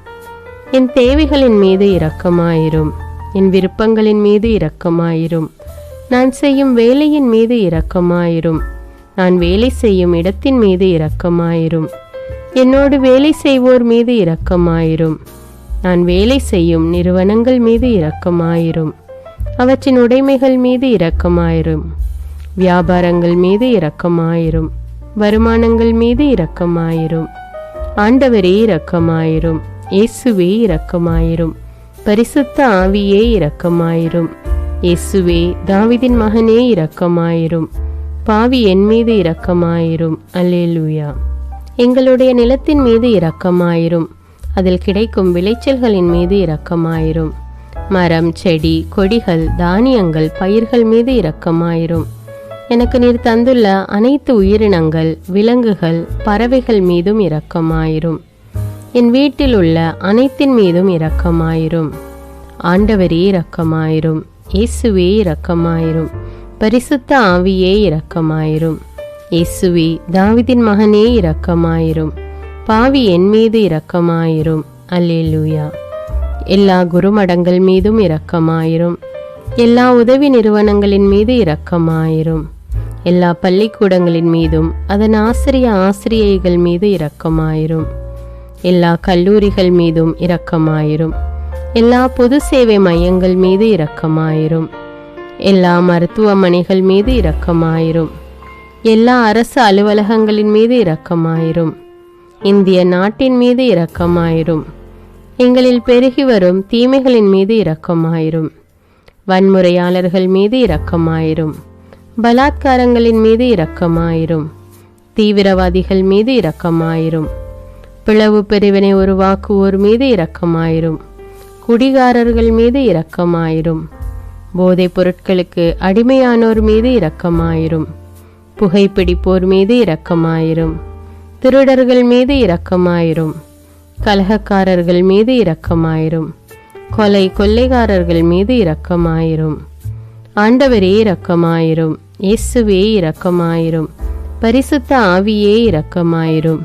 [SPEAKER 2] என் தேவைகளின் மீது இரக்கமாயிரும். என் விருப்பங்களின் மீது இரக்கமாயிரும். நான் செய்யும் வேலையின் மீது இரக்கமாயிரும். நான் வேலை செய்யும் இடத்தின் மீது இரக்கமாயிரும். என்னோடு வேலை செய்வோர் மீது இரக்கமாயிரும். நான் வேலை செய்யும் நிறுவனங்கள் மீது இரக்கமாயிரும். அவற்றின் உடைமைகள் மீது இரக்கமாயிரும். வியாபாரங்கள் மீது இரக்கமாயிரும். வருமானங்கள் மீது இரக்கமாயிரும். ஆண்டவரே இரக்கமாயிரும். இயேசுவே இரக்கமாயிரும். பரிசுத்த ஆவியே இரக்கமாயிரும். இயேசுவே, தாவீதின் மகனே இரக்கமாயிரும். பாவி என் மீது இரக்கமாயிரும். அல்லேலூயா. எங்களுடைய நிலத்தின் மீது இரக்கமாயிரும். அதில் கிடைக்கும் விளைச்சல்களின் மீது இரக்கமாயிரும். மரம், செடி, கொடிகள், தானியங்கள், பயிர்கள் மீது இரக்கமாயிரும். எனக்கு நீர் தந்துள்ள அனைத்து உயிரினங்கள், விலங்குகள், பறவைகள் மீதும் இரக்கமாயிரும். என் வீட்டில் உள்ள அனைத்தின் மீதும் இரக்கமாயிரும். ஆண்டவரே இரக்கமாயிரும். இயேசுவே இரக்கமாயிரும். பரிசுத்த ஆவியே இரக்கமாயிரும். இயேசுவே, தாவீதின் மகனே இரக்கமாயிரும். பாவி என் மீது இரக்கமாயிரும். அல்லேலூயா. எல்லா குருமடங்கள் மீதும் இரக்கமாயிரும். எல்லா உதவி நிறுவனங்களின் மீது இரக்கமாயிரும். எல்லா பள்ளிக்கூடங்களின் மீதும் அதன் ஆசிரியைகள் மீது இரக்கமாயிரும். எல்லா கல்லூரிகள் மீதும் இரக்கமாயிரும். எல்லா பொது சேவை மையங்கள் மீது இரக்கமாயிரும். எல்லா மருத்துவமனைகள் மீது இரக்கமாயிரும். எல்லா அரசு அலுவலகங்களின் மீது இரக்கமாயிரும். இந்திய நாட்டின் மீது இரக்கமாயிரும். எங்களில் பெருகி வரும் தீமைகளின் மீது இரக்கமாயிரும். வன்முறையாளர்கள் மீது இரக்கமாயிரும். பலாத்காரங்களின் மீது இரக்கமாயிரும். தீவிரவாதிகள் மீது இரக்கமாயிரும். பிளவு பிரிவினை உருவாக்குவோர் மீது இரக்கமாயிரும். குடிகாரர்கள் மீது இரக்கமாயிரும். போதைப் பொருட்களுக்கு அடிமையானோர் மீது இரக்கமாயிரும். புகைப்பிடிப்போர் மீது இரக்கமாயிரும். திருடர்கள் மீது இரக்கமாயிரும். கலகக்காரர்கள் மீது இரக்கமாயிரும். கொள்ளைக்காரர்கள் மீது இரக்கமாயிரும். ஆண்டவரே இரக்கமாயிரும். இயேசுவே இரக்கமாயிரும். பரிசுத்த ஆவியே இரக்கமாயிரும்.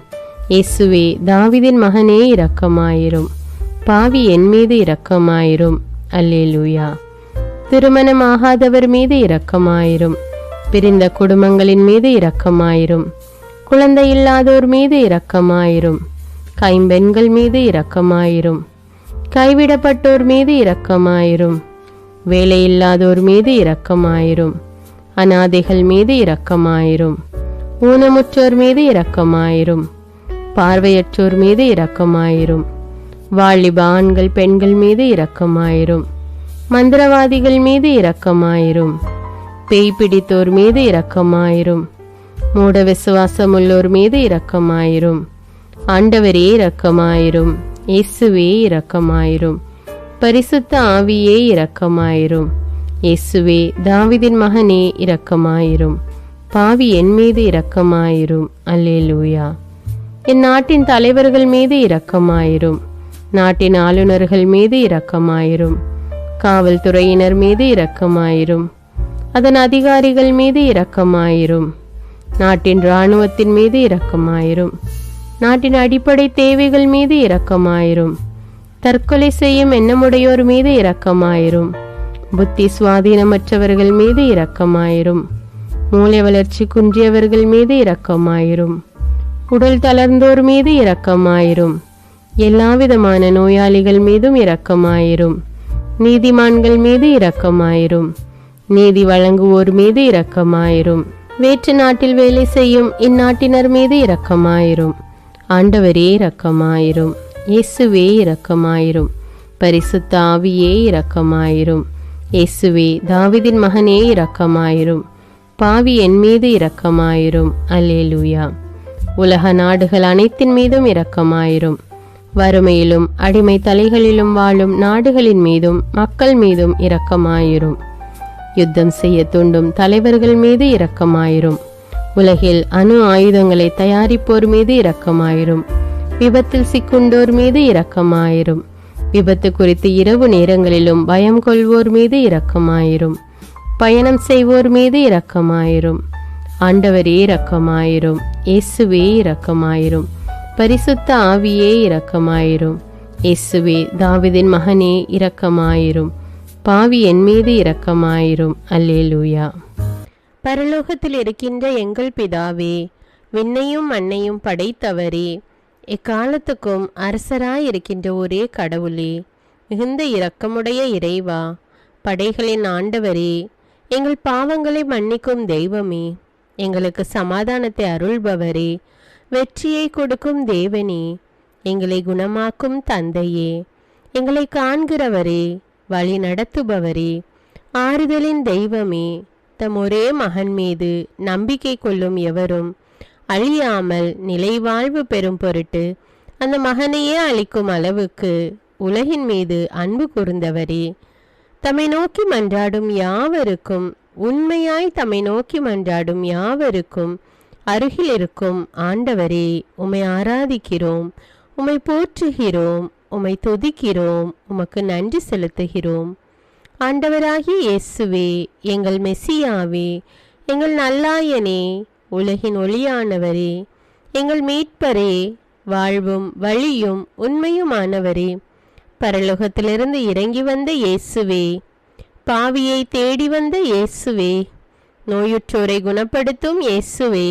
[SPEAKER 2] இயேசுவே, தாவீதின் மகனே இரக்கமாயிரும். பாவி என் மீது இரக்கமாயிரும். அல்லேலூயா. திருமணமாகாதவர் மீது இரக்கமாயிரும். பிரிந்த குடும்பங்களின் மீது இரக்கமாயிரும். குழந்தை இல்லாதோர் மீது இரக்கமாயிரும். கைம்பெண்கள் மீது இரக்கமாயிரும். கைவிடப்பட்டோர் மீது இரக்கமாயிரும். வேலையில்லாதோர் மீது இரக்கமாயிரும். அனாதைகள் மீது இரக்கமாயிரும். ஊனமுற்றோர் மீது இரக்கமாயிரும். பார்வையற்றோர் மீது இரக்கமாயிரும். வாலிப ஆண்கள் பெண்கள் மீது இரக்கமாயிரும். மந்திரவாதிகள் மீது இரக்கமாயிரும். பேய் பிடித்தோர் மீது இரக்கமாயிரும். மூட விசுவாசமுள்ளோர் மீது இரக்கமாயிரும். ஆண்டவரே இரக்கமாயிரும். இயேசுவே இரக்கமாயிரும். பரிசுத்த ஆவியே இரக்கமாயிரும். இயேசுவே தாவீதின் மகனே இரக்கமாயிரும். பாவி என் மீது இரக்கமாயிரும். அல்லேலூயா. என் நாட்டின் தலைவர்கள் மீது இரக்கமாயிரும். நாட்டின் ஆளுநர்கள் மீது இரக்கமாயிரும். காவல்துறையினர் மீது இரக்கமாயிரும். அதன் அதிகாரிகள் மீது இரக்கமாயிரும். நாட்டின் இராணுவத்தின் மீது இரக்கமாயிரும். நாட்டின் அடிப்படை தேவைகள் மீது இரக்கமாயிரும். தற்கொலை செய்யும் எண்ணமுடையோர் மீது இரக்கமாயிரும். புத்தி சுவாதீனமற்றவர்கள் மீது இரக்கமாயிரும். மூளை வளர்ச்சி குன்றியவர்கள் மீது இரக்கமாயிரும். உடல் தளர்ந்தோர் மீது இரக்கமாயிரும். எல்லாவிதமான நோயாளிகள் மீதும் இரக்கமாயிரும். நீதிமான்கள் மீது இரக்கமாயிரும். நீதி வழங்குவோர் மீது இரக்கமாயிரும். வேற்று நாட்டில் வேலை செய்யும் இந்நாட்டினர் மீது இரக்கமாயிரும். ஆண்டவரே இரக்கமாயிரும். இயேசுவே இரக்கமாயிரும். பரிசுத்த ஆவியே இரக்கமாயிரும். இயேசுவே தாவீதின் மகனே இரக்கமாயிரும். பாவி என் மீது இரக்கமாயிரும். அல்லேலூயா. உலக நாடுகள் அனைத்தின் மீதும் இரக்கமாயிரும். வறுமையிலும் அடிமை தலைகளிலும் வாழும் நாடுகளின் மீதும் மக்கள் மீதும் இரக்கமாயிரும். யுத்தம் செய்ய தூண்டும் தலைவர்கள் மீது இரக்கமாயிரும். உலகில் அணு ஆயுதங்களை தயாரிப்போர் மீது இரக்கமாயிரும். விபத்தில் சிக்குண்டோர் மீது இரக்கமாயிரும். விபத்து குறித்து இரவு நேரங்களிலும் பயம் கொள்வோர் மீது இரக்கமாயிரும். பயணம் செய்வோர் மீது இரக்கமாயிரும். ஆண்டவரே இரக்கமாயிரும். இயேசுவே இரக்கமாயிரும். பரிசுத்த ஆவியே இரக்கமாயிரும். இயேசுவே தாவீதின் மகனே இரக்கமாயிரும். பாவி என் மீது இரக்கமாயிரும். அல்லேலூயா. பரலோகத்தில் இருக்கின்ற எங்கள் பிதாவே, விண்ணையும் மண்ணையும் படைத்தவரே, எக்காலத்துக்கும் அரசராயிருக்கின்ற ஒரே கடவுளே, மிகுந்த இரக்கமுடைய இறைவா, படைகளின் ஆண்டவரே, எங்கள் பாவங்களை மன்னிக்கும் தெய்வமே, எங்களுக்கு சமாதானத்தை அருள்பவரே, வெற்றியை கொடுக்கும் தேவனே, எங்களை குணமாக்கும் தந்தையே, எங்களை காண்கிறவரே, வழி நடத்துபவரே, ஆறுதலின் தெய்வமே, தம் ஒரே மகன் மீது நம்பிக்கை கொள்ளும் எவரும் அழியாமல் நிலைவாழ்வு பெறும் பொருட்டு அந்த மகனையே அளிக்கும் அளவுக்கு உலகின் மீது அன்பு கூர்ந்தவரே, தம்மை நோக்கி மன்றாடும் யாவருக்கும், உண்மையாய் தம்மை நோக்கி மன்றாடும் யாவருக்கும் அருகில் இருக்கும் ஆண்டவரே, உம்மை ஆராதிக்கிறோம், உம்மை போற்றுகிறோம், உம்மை துதிக்கிறோம், உமக்கு நன்றி செலுத்துகிறோம். ஆண்டவராகிய இயேசுவே, எங்கள் மெசியாவே, எங்கள் நல்லாயனே, உலகின் ஒளியானவரே, எங்கள் மீட்பரே, வாழ்வும் வழியும் உண்மையுமானவரே, பரலோகத்திலிருந்து இறங்கி வந்த இயேசுவே, பாவியை தேடி வந்த இயேசுவே, நோயுற்றோரை குணப்படுத்தும் இயேசுவே,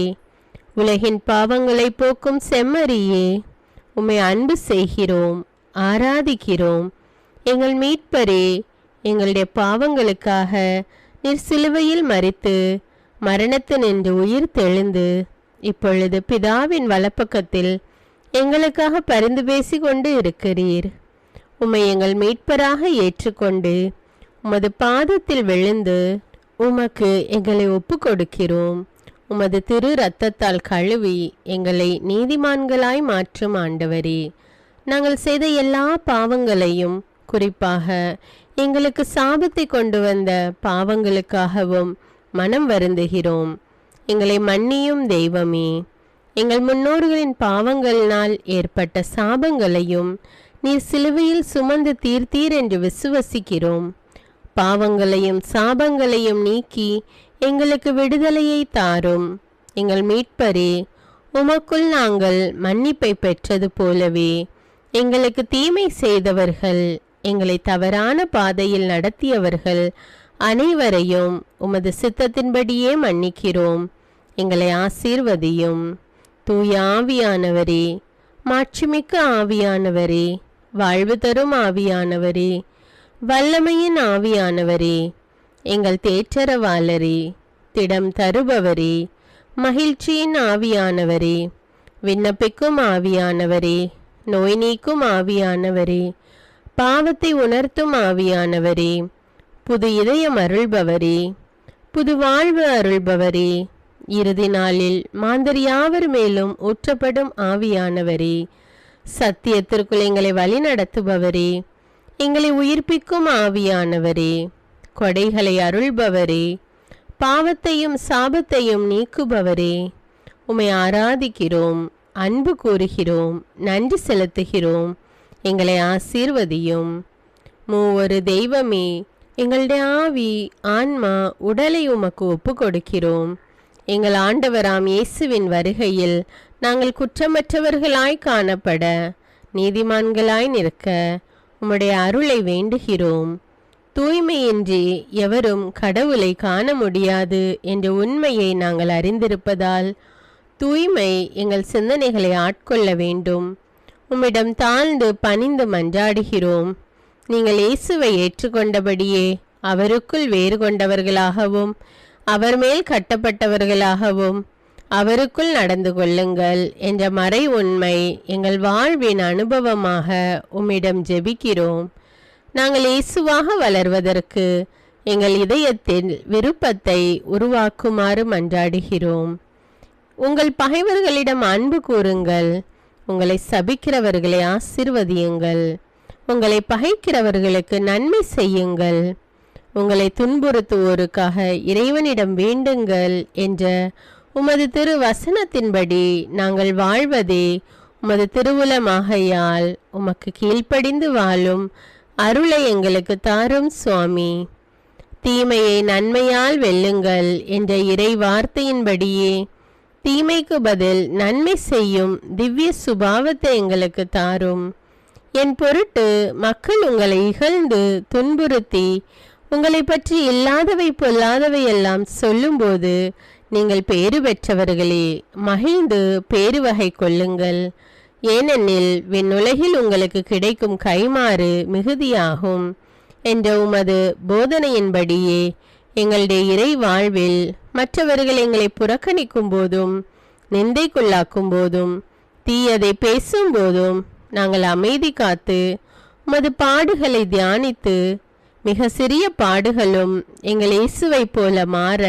[SPEAKER 2] உலகின் பாவங்களை போக்கும் செம்மறியே, உம்மை அன்பு செய்கிறோம், ஆராதிக்கிறோம். எங்கள் மீட்பரே, எங்களுடைய பாவங்களுக்காக நீர் சிலுவையில் மரித்து மரணத்தினின்று உயிர் தெழுந்து இப்பொழுது பிதாவின் வலப்பக்கத்தில் எங்களுக்காக பரிந்து பேசி கொண்டு இருக்கிறீர். உம்மை எங்கள் மீட்பராக ஏற்றுக்கொண்டு உமது பாதத்தில் விழுந்து உமக்கு எங்களை ஒப்பு கொடுக்கிறோம். உமது திரு இரத்தத்தால் கழுவி எங்களை நீதிமான்களாய் மாற்றும் ஆண்டவரே, நாங்கள் செய்த எல்லா பாவங்களையும், குறிப்பாக எங்களுக்கு சாபத்தை கொண்டு வந்த பாவங்களுக்காகவும் மனம் வருந்துகிறோம். எங்களை மன்னியும் தெய்வமே, எங்கள் முன்னோர்களின் பாவங்களினால் ஏற்பட்ட சாபங்களையும் நீர் சிலுவையில் சுமந்து தீர்த்தீர் என்று விசுவசிக்கிறோம். பாவங்களையும் சாபங்களையும் நீக்கி எங்களுக்கு விடுதலையை தாரும். எங்கள் மீட்பரே, உமக்குள் நாங்கள் மன்னிப்பை பெற்றது போலவே எங்களுக்கு தீமை செய்தவர்கள், எங்களை தவறான பாதையில் நடத்தியவர்கள் அனைவரையும் உமது சித்தத்தின்படியே மன்னிக்கிறோம். எங்களை ஆசீர்வதியும். தூய ஆவியானவரே, மாட்சிமிக்க ஆவியானவரே, வாழ்வு தரும் ஆவியானவரே, வல்லமையின் ஆவியானவரே, எங்கள் தேற்றரவாளரே, திடம் தருபவரே, மகிழ்ச்சியின் ஆவியானவரே, விண்ணப்பிக்கும் ஆவியானவரே, நோய் நீக்கும் ஆவியானவரே, பாவத்தை உணர்த்தும் ஆவியானவரே, புது இதயம் அருள்பவரே, புது வாழ்வு அருள்பவரே, இறுதி நாளில் மாந்தர் யாவர் மேலும் ஊற்றப்படும் ஆவியானவரே, சத்தியத்திற்குள் எங்களை வழி நடத்துபவரே, எங்களை உயிர்ப்பிக்கும் ஆவியானவரே, கொடைகளை அருள்பவரே, பாவத்தையும் சாபத்தையும் நீக்குபவரே, உம்மை ஆராதிக்கிறோம், அன்பு கூறுகிறோம், நன்றி செலுத்துகிறோம். எங்களை ஆசீர்வதியும். மூவொரு தெய்வமே, எங்களுடைய ஆவி, ஆன்மா, உடலை உமக்கு ஒப்பு கொடுக்கிறோம். எங்கள் ஆண்டவராம் இயேசுவின் வருகையில் நாங்கள் குற்றமற்றவர்களாய் காணப்பட, நீதிமான்களாய் நிற்க உம்முடைய அருளை வேண்டுகிறோம். தூய்மையின்றி எவரும் கடவுளை காண முடியாது என்ற உண்மையை நாங்கள் அறிந்திருப்பதால் தூய்மை எங்கள் சிந்தனைகளை ஆட்கொள்ள வேண்டும். உம்மிடம் தாழ்ந்து பணிந்து மன்றாடுகிறோம். நீங்கள் இயேசுவை ஏற்றுக்கொண்டபடியே அவருக்குள் வேறு கொண்டவர்களாகவும் அவர் மேல் கட்டப்பட்டவர்களாகவும் அவருக்குள் நடந்து கொள்ளுங்கள் என்ற மறை உண்மை எங்கள் வாழ்வின் அனுபவமாக உம்மிடம் ஜெபிக்கிறோம். நாங்கள் இயேசுவாக வளர்வதற்கு எங்கள் இதயத்தில் விருப்பத்தை உருவாக்குமாறு மன்றாடுகிறோம். உங்கள் பகைவர்களிடம் அன்பு கூறுங்கள், உங்களை சபிக்கிறவர்களை ஆசீர்வதியுங்கள், உங்களை பகைக்கிறவர்களுக்கு நன்மை செய்யுங்கள், உங்களை துன்புறுத்துவோருக்காக இறைவனிடம் வேண்டுங்கள் என்ற உமது திரு வசனத்தின்படி நாங்கள் வாழ்வதே உமது திருவுலமாகையால் உமக்கு கீழ்ப்படிந்து வாழும் அருளை எங்களுக்கு தாரும் சுவாமி. தீமையை நன்மையால் வெல்லுங்கள் என்ற இறை வார்த்தையின்படியே தீமைக்கு பதில் நன்மை செய்யும் திவ்ய சுபாவத்தை எங்களுக்கு தாரும். என் பொருட்டு மக்கள் உங்களை இகழ்ந்து துன்புறுத்தி உங்களை பற்றி இல்லாதவை பொல்லாதவை எல்லாம் சொல்லும்போது நீங்கள் பேறு பெற்றவர்களே, மகிழ்ந்து பேருவகை கொள்ளுங்கள். ஏனெனில் விண்ணுலகில் உங்களுக்கு கிடைக்கும் கைமாறு மிகுதியாகும் என்ற உமது போதனையின்படியே எங்களுடைய இறை வாழ்வில் மற்றவர்கள் எங்களை புறக்கணிக்கும் போதும் நிந்தைக்குள்ளாக்கும் போதும் தீயதை பேசும்போதும் நாங்கள் அமைதி காத்து உமது பாடுகளை தியானித்து மிக சிறிய பாடுகளும் எங்கள் இயேசுவை போல மாற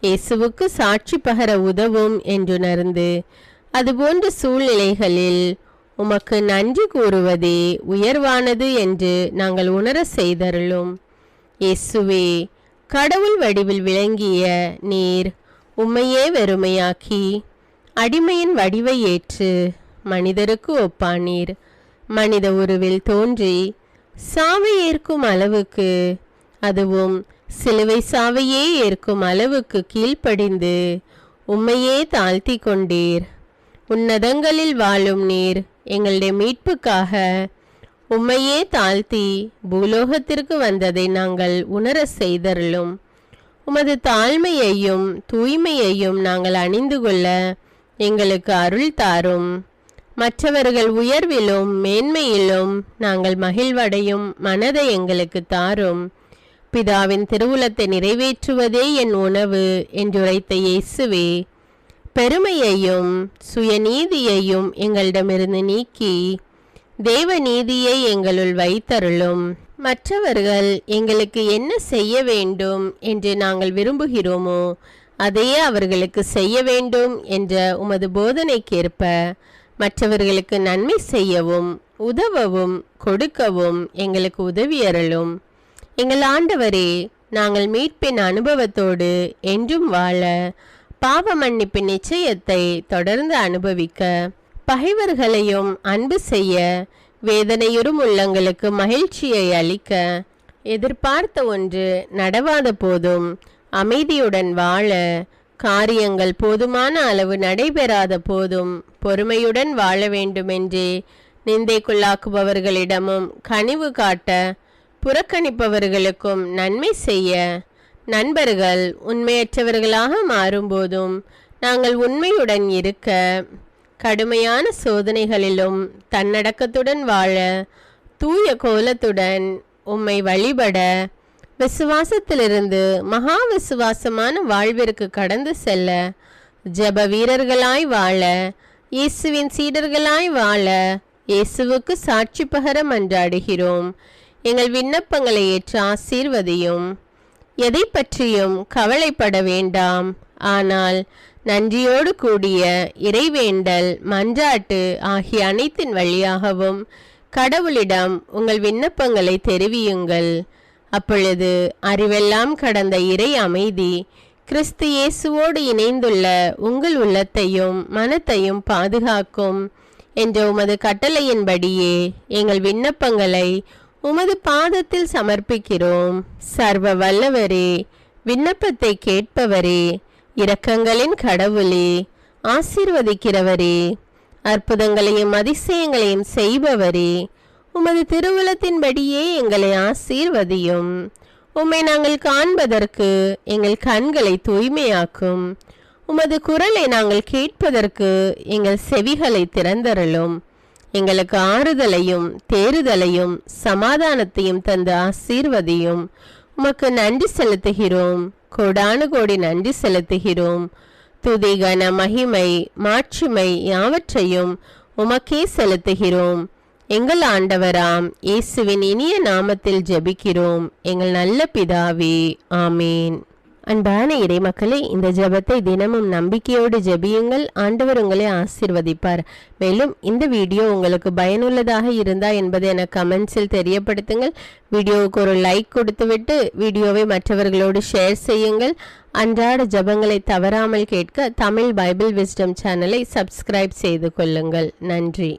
[SPEAKER 2] இயேசுவுக்கு சாட்சி பகர உதவும் என்றுணர்ந்து அதுபோன்ற சூழ்நிலைகளில் உமக்கு நன்றி கூறுவதே உயர்வானது என்று நாங்கள் உணர செய்தருளும். இயேசுவே, கடவுள் வடிவில் விளங்கிய நீர் உம்மையே வெறுமையாக்கி அடிமையின் வடிவை ஏற்று மனிதருக்கு ஒப்பானீர். மனித உருவில் தோன்றி சாவை ஏற்கும் அளவுக்கு, அதுவும் சிலுவை சாவையே ஏற்கும் அளவுக்கு கீழ்ப்படிந்து உம்மையே தாழ்த்தி கொண்டீர். உன்னதங்களில் வாழும் நீர் எங்களுடைய மீட்புக்காக உம்மையே தாழ்த்தி பூலோகத்திற்கு வந்ததை நாங்கள் உணர செய்தருளும். உமது தாழ்மையையும் தூய்மையையும் நாங்கள் அணிந்து கொள்ள எங்களுக்கு அருள் தாரும். மற்றவர்கள் உயர்விலும் மேன்மையிலும் நாங்கள் மகிழ்வடையும் மனதை எங்களுக்கு தாரும். பிதாவின் திருவுலத்தை நிறைவேற்றுவதே என் உணவு என்றுரைத்த இயேசுவே, பெருமையையும் சுயநீதியையும் எங்களிடமிருந்து நீக்கி தேவ நீதியை எங்களுள் வைத்தருளும். மற்றவர்கள் எங்களுக்கு என்ன செய்ய வேண்டும் என்று நாங்கள் விரும்புகிறோமோ அதையே அவர்களுக்கு செய்ய வேண்டும் என்ற உமது போதனைக்கேற்ப மற்றவர்களுக்கு நன்மை செய்யவும் உதவவும் கொடுக்கவும் எங்களுக்கு உதவியருளும். எங்கள் ஆண்டவரே, நாங்கள் மீட்பின் அனுபவத்தோடு என்றும் வாழ, பாவ மன்னிப்பின் நிச்சயத்தை தொடர்ந்து அனுபவிக்க, பகைவர்களையும் அன்பு செய்ய, வேதனையுறும் உள்ளங்களுக்கு மகிழ்ச்சியை அளிக்க, எதிர்பார்த்த ஒன்று நடவாத போதும் அமைதியுடன் வாழ, காரியங்கள் போதுமான அளவு நடைபெறாத போதும் பொறுமையுடன் வாழ வேண்டுமென்றே நிந்தைக்குள்ளாக்குபவர்களிடமும் கனிவு காட்ட, புறக்கணிப்பவர்களுக்கும் நன்மை செய்ய, நண்பர்கள் உண்மையற்றவர்களாக மாறும்போதும் நாங்கள் உண்மையுடன் இருக்க, கடுமையான சோதனைகளிலும் தன்னடக்கத்துடன் வாழ, தூய கோலத்துடன் உம்மை வழிபட, விசுவாசத்திலிருந்து மகா விசுவாசமான வாழ்விற்கு கடந்து செல்ல, ஜெப வீரர்களாய் வாழ, இயேசுவின் சீடர்களாய் வாழ இயேசுவுக்கு சாட்சி பகர மன்றாடுகிறோம். எங்கள் விண்ணப்பங்களை ஏற்று ஆசீர்வதியும். எதை பற்றியும் கவலைப்பட வேண்டாம். ஆனால் நன்றியோடு கூடிய இறைவேண்டல், மன்றாட்டு ஆகிய அனைத்தின் வழியாகவும் கடவுளிடம் உங்கள் விண்ணப்பங்களை தெரிவியுங்கள். அப்பொழுது அறிவெல்லாம் கடந்த இறை அமைதி கிறிஸ்து இயேசுவோடு இணைந்துள்ள உங்கள் உள்ளத்தையும் மனத்தையும் பாதுகாக்கும் என்ற உமது கட்டளையின்படியே எங்கள் விண்ணப்பங்களை உமது பாதத்தில் சமர்ப்பிக்கிறோம். சர்வ வல்லவரே, விண்ணப்பத்தை கேட்பவரே, இரக்கங்களின் கடவுளே, ஆசீர்வதிக்கிறவரே, அற்புதங்களையும் அதிசயங்களையும் செய்பவரே, உமது திருவுளத்தின்படியே எங்களை ஆசீர்வதியும். உம்மை நாங்கள் காண்பதற்கு எங்கள் கண்களை தூய்மையாக்கும். உமது குரலை நாங்கள் கேட்பதற்கு எங்கள் செவிகளை திறந்தருளும். எங்களுக்கு ஆறுதலையும் தேறுதலையும் சமாதானத்தையும் தந்து ஆசீர்வதியும். உமக்கு நன்றி செலுத்துகிறோம். கோடானு கோடி நன்றி செலுத்துகிறோம். துதி, கன, மகிமை, மாட்சிமை யாவற்றையும் உமக்கே செலுத்துகிறோம். எங்கள் ஆண்டவராம் இயேசுவின் இனிய நாமத்தில் ஜெபிக்கிறோம் எங்கள் நல்ல பிதாவே, ஆமேன். அன்பான இறைமக்களே, இந்த ஜெபத்தை தினமும் நம்பிக்கையோடு ஜெபியுங்கள். ஆண்டவர் உங்களை ஆசீர்வதிப்பார். மேலும் இந்த வீடியோ உங்களுக்கு பயனுள்ளதாக இருந்தா என்பதை எனக்கு கமெண்ட்ஸில் தெரியப்படுத்துங்கள். வீடியோவுக்கு ஒரு லைக் கொடுத்துவிட்டு வீடியோவை மற்றவர்களோடு ஷேர் செய்யுங்கள். அன்றாட ஜெபங்களை தவறாமல் கேட்க தமிழ் பைபிள் விஸ்டம் சேனலை சப்ஸ்கிரைப் செய்து கொள்ளுங்கள். நன்றி.